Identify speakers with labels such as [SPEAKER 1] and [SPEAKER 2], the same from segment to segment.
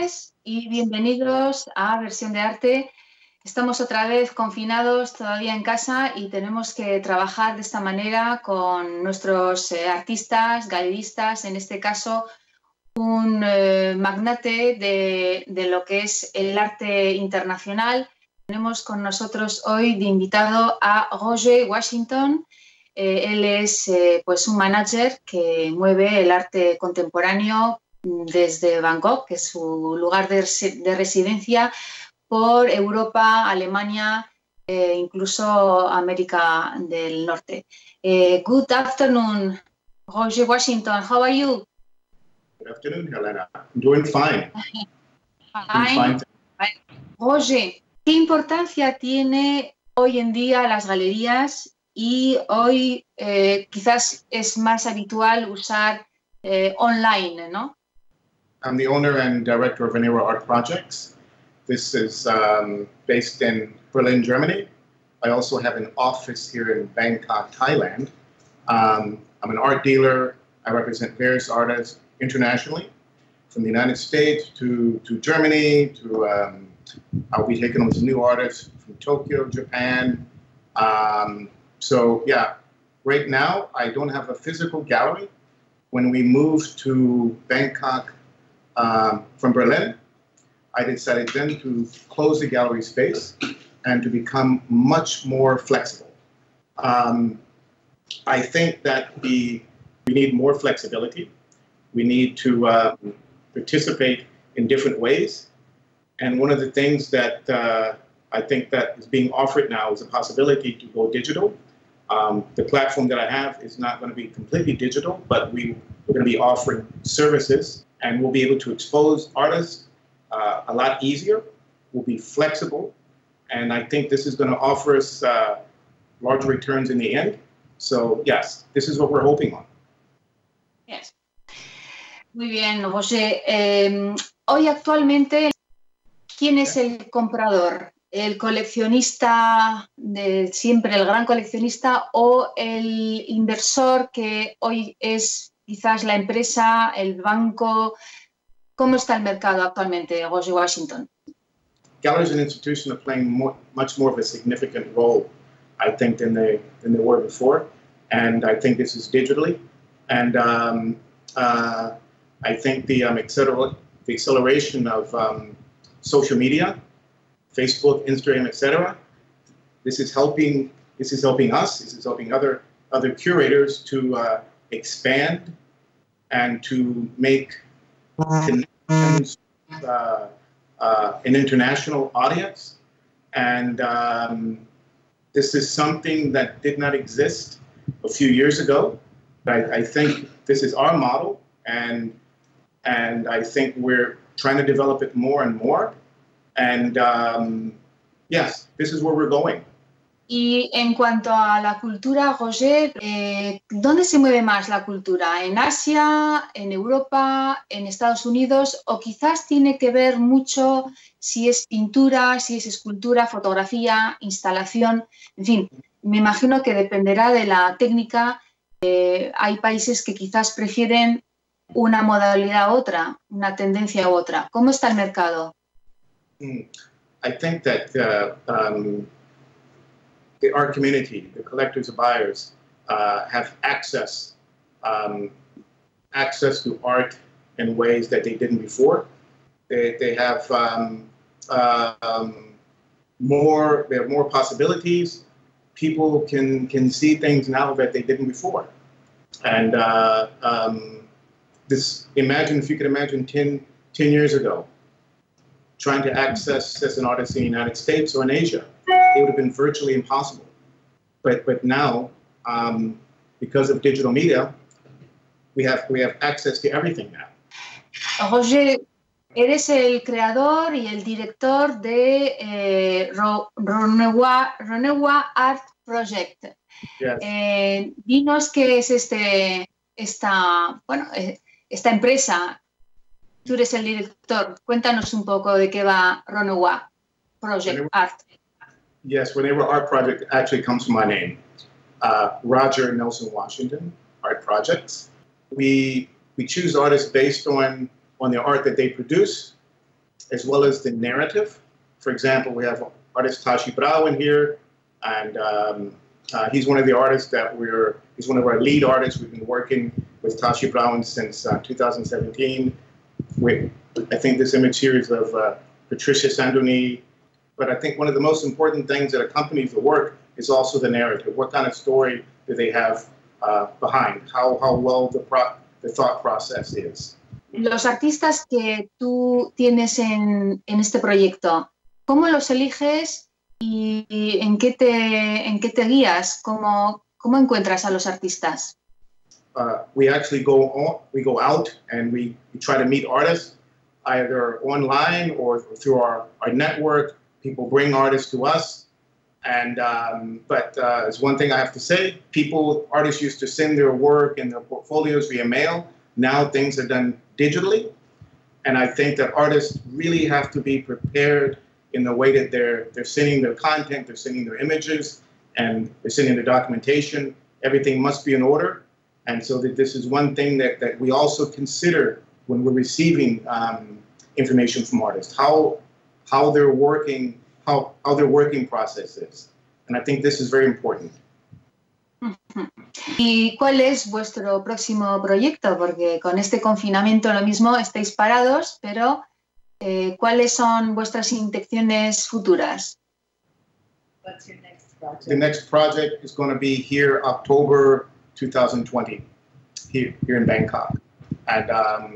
[SPEAKER 1] noches y bienvenidos a Versión de Arte. Estamos otra vez confinados todavía en casa y tenemos que trabajar de esta manera con nuestros artistas, galeristas, en este caso un magnate de lo que es el arte internacional. Tenemos con nosotros hoy de invitado a Roger Washington. Él es pues un manager que mueve el arte contemporáneo desde Bangkok, que es su lugar de residencia, por Europa, Alemania, incluso América del Norte. Good afternoon, Roger Washington. How are you?
[SPEAKER 2] Good afternoon, Helena. I'm doing fine.
[SPEAKER 1] Fine. Roger, ¿qué importancia tiene hoy en día las galerías? Y hoy quizás es más habitual usar online, ¿no?
[SPEAKER 2] I'm the owner and director of Venera Art Projects. This is based in Berlin, Germany. I also have an office here in Bangkok, Thailand. I'm an art dealer. I represent various artists internationally, from the United States to Germany, to I'll be taking on some new artists from Tokyo, Japan. So yeah, right now I don't have a physical gallery. When we moved to Bangkok from Berlin, I decided then to close the gallery space and to become much more flexible. I think that we need more flexibility. We need to participate in different ways. And one of the things that I think that is being offered now is a possibility to go digital. The platform that I have is not going to be completely digital, but we're going to be offering services, and we'll be able to expose artists a lot easier. We'll be flexible, and I think this is going to offer us large returns in the end. So yes, this is what we're hoping on.
[SPEAKER 1] Yes. Muy bien, José. Hoy actualmente, ¿quién es el comprador? ¿El coleccionista de siempre, el gran coleccionista, o el inversor que hoy es quizás la empresa, el banco? ¿Cómo está el mercado actualmente, Roger Washington?
[SPEAKER 2] Galleries and institutions are playing much more of a significant role, I think, than they were before. And I think this is digitally. And I think the acceleration of social media, Facebook, Instagram, etc. This is helping us. This is helping other curators to expand and to make connections, an international audience. And this is something that did not exist a few years ago. I think this is our model, and I think we're trying to develop it more and more. And yes, this is where we're going.
[SPEAKER 1] Y en cuanto a la cultura, Roger, ¿dónde se mueve más la cultura? ¿En Asia, en Europa, en Estados Unidos? ¿O quizás tiene que ver mucho si es pintura, si es escultura, fotografía, instalación? En fin, me imagino que dependerá de la técnica. Hay países que quizás prefieren una modalidad u otra, una tendencia u otra. ¿Cómo está el mercado?
[SPEAKER 2] I think that the art community, the collectors and buyers, have access to art in ways that they didn't before. They have more possibilities. People can see things now that they didn't before. And imagine if you could imagine 10 years ago, trying to access as an artist in the United States or in Asia, it would have been virtually impossible. But now, because of digital media, we have access to everything now.
[SPEAKER 1] Roger, eres el creador y el director de Venera Art Project.
[SPEAKER 2] Yes.
[SPEAKER 1] Dinos qué es esta empresa. Tú eres el director. Cuéntanos un poco de qué va Venera Project Art.
[SPEAKER 2] Yes, Venera Art Project actually comes from my name, Roger Nelson Washington Art Projects. We choose artists based on the art that they produce, as well as the narrative. For example, we have artist Tashi Brau in here, and he's one of the artists that he's one of our lead artists. We've been working with Tashi Brau since 2017. I think this image here is of Patricia Sandoni. But I think one of the most important things that accompanies the work is also the narrative. What kind of story do they have behind? How well the thought process is.
[SPEAKER 1] Los artistas que tú tienes en este proyecto, ¿cómo los eliges y en qué te guías? ¿Cómo encuentras a los artistas?
[SPEAKER 2] We actually go out and we try to meet artists, either online or through our network. People bring artists to us, and but it's one thing I have to say: artists used to send their work and their portfolios via mail. Now things are done digitally, and I think that artists really have to be prepared in the way that they're sending their content, they're sending their images, and they're sending their documentation. Everything must be in order, and so that this is one thing that we also consider when we're receiving information from artists, how their working process is, and I think this is very important.
[SPEAKER 1] ¿Y cuál es vuestro próximo proyecto? Porque con este confinamiento lo mismo estáis parados, pero ¿cuáles son vuestras intenciones futuras?
[SPEAKER 3] What's your next project?
[SPEAKER 2] The next project is going to be here October 2020, here in Bangkok, at a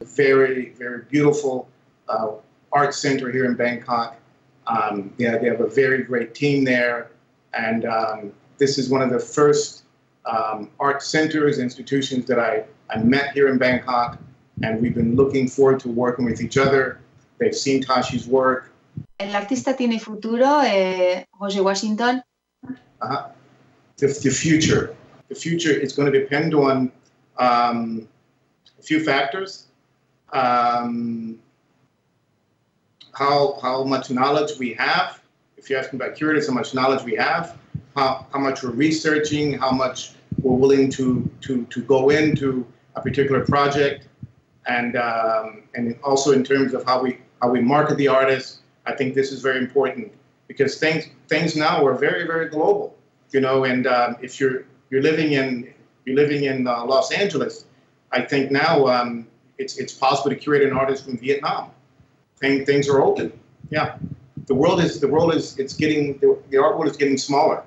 [SPEAKER 2] very, very beautiful art center here in Bangkok. They have a very great team there, and this is one of the first art centers, institutions that I met here in Bangkok, and we've been looking forward to working with each other. They've seen Tashi's work.
[SPEAKER 1] ¿El artista tiene futuro, José Washington?
[SPEAKER 2] The future is going to depend on a few factors. How much knowledge we have. If you're asking about curators, how much knowledge we have, how much we're researching, how much we're willing to go into a particular project, and also in terms of how we market the artist. I think this is very important because things now are very, very global, you know. And if you're living in Los Angeles, I think now it's possible to curate an artist from Vietnam. Things are open. Yeah, the art world is getting smaller.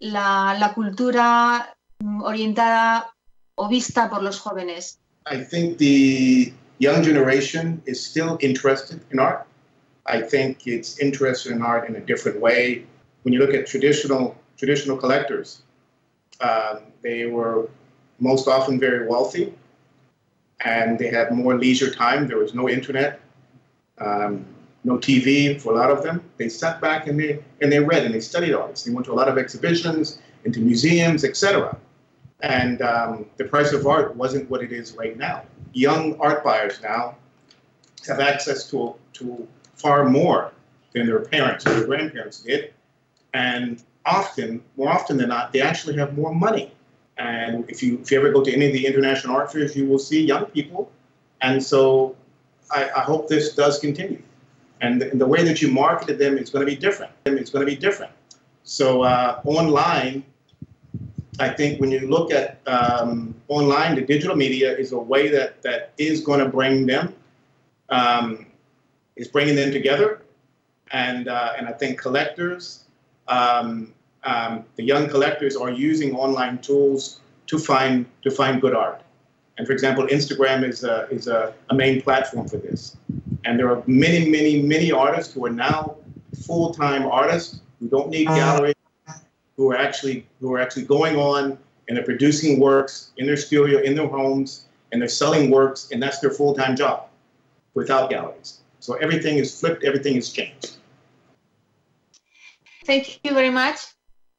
[SPEAKER 1] La cultura orientada o vista por los jóvenes.
[SPEAKER 2] I think the young generation is still interested in art. I think it's interested in art in a different way. When you look at traditional collectors, they were most often very wealthy, and they had more leisure time. There was no internet, no TV for a lot of them. They sat back and they read and they studied artists. They went to a lot of exhibitions, into museums, etc. And the price of art wasn't what it is right now. Young art buyers now have access to far more than their parents or their grandparents did. And more often than not, they actually have more money. And if you ever go to any of the international art fairs, you will see young people. And so I hope this does continue. And the way that you marketed them is going to be different. So online, I think when you look at online, the digital media is a way that is going to bring them, is bringing them together. And I think collectors, the young collectors are using online tools to find good art. And for example, Instagram is a main platform for this. And there are many, many, many artists who are now full-time artists who don't need galleries, who are actually going on and they're producing works in their studio, in their homes, and they're selling works, and that's their full-time job without galleries. So everything is flipped, everything is changed.
[SPEAKER 1] Thank you very much.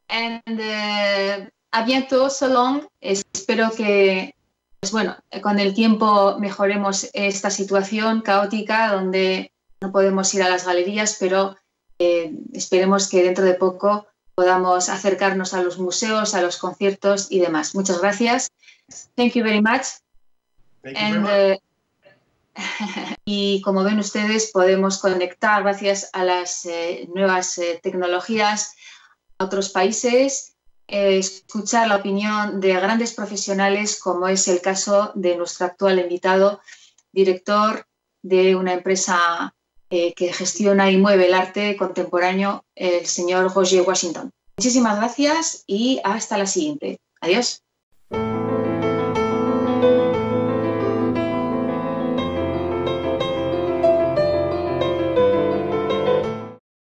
[SPEAKER 1] And a bientôt, so long. Espero que, pues bueno, con el tiempo mejoremos esta situación caótica donde no podemos ir a las galerías, pero esperemos que dentro de poco podamos acercarnos a los museos, a los conciertos y demás. Muchas gracias. Thank you very much.
[SPEAKER 2] Thank you very much.
[SPEAKER 1] Y como ven ustedes, podemos conectar, gracias a las nuevas tecnologías, a otros países, escuchar la opinión de grandes profesionales, como es el caso de nuestro actual invitado, director de una empresa que gestiona y mueve el arte contemporáneo, el señor Roger Washington. Muchísimas gracias y hasta la siguiente. Adiós.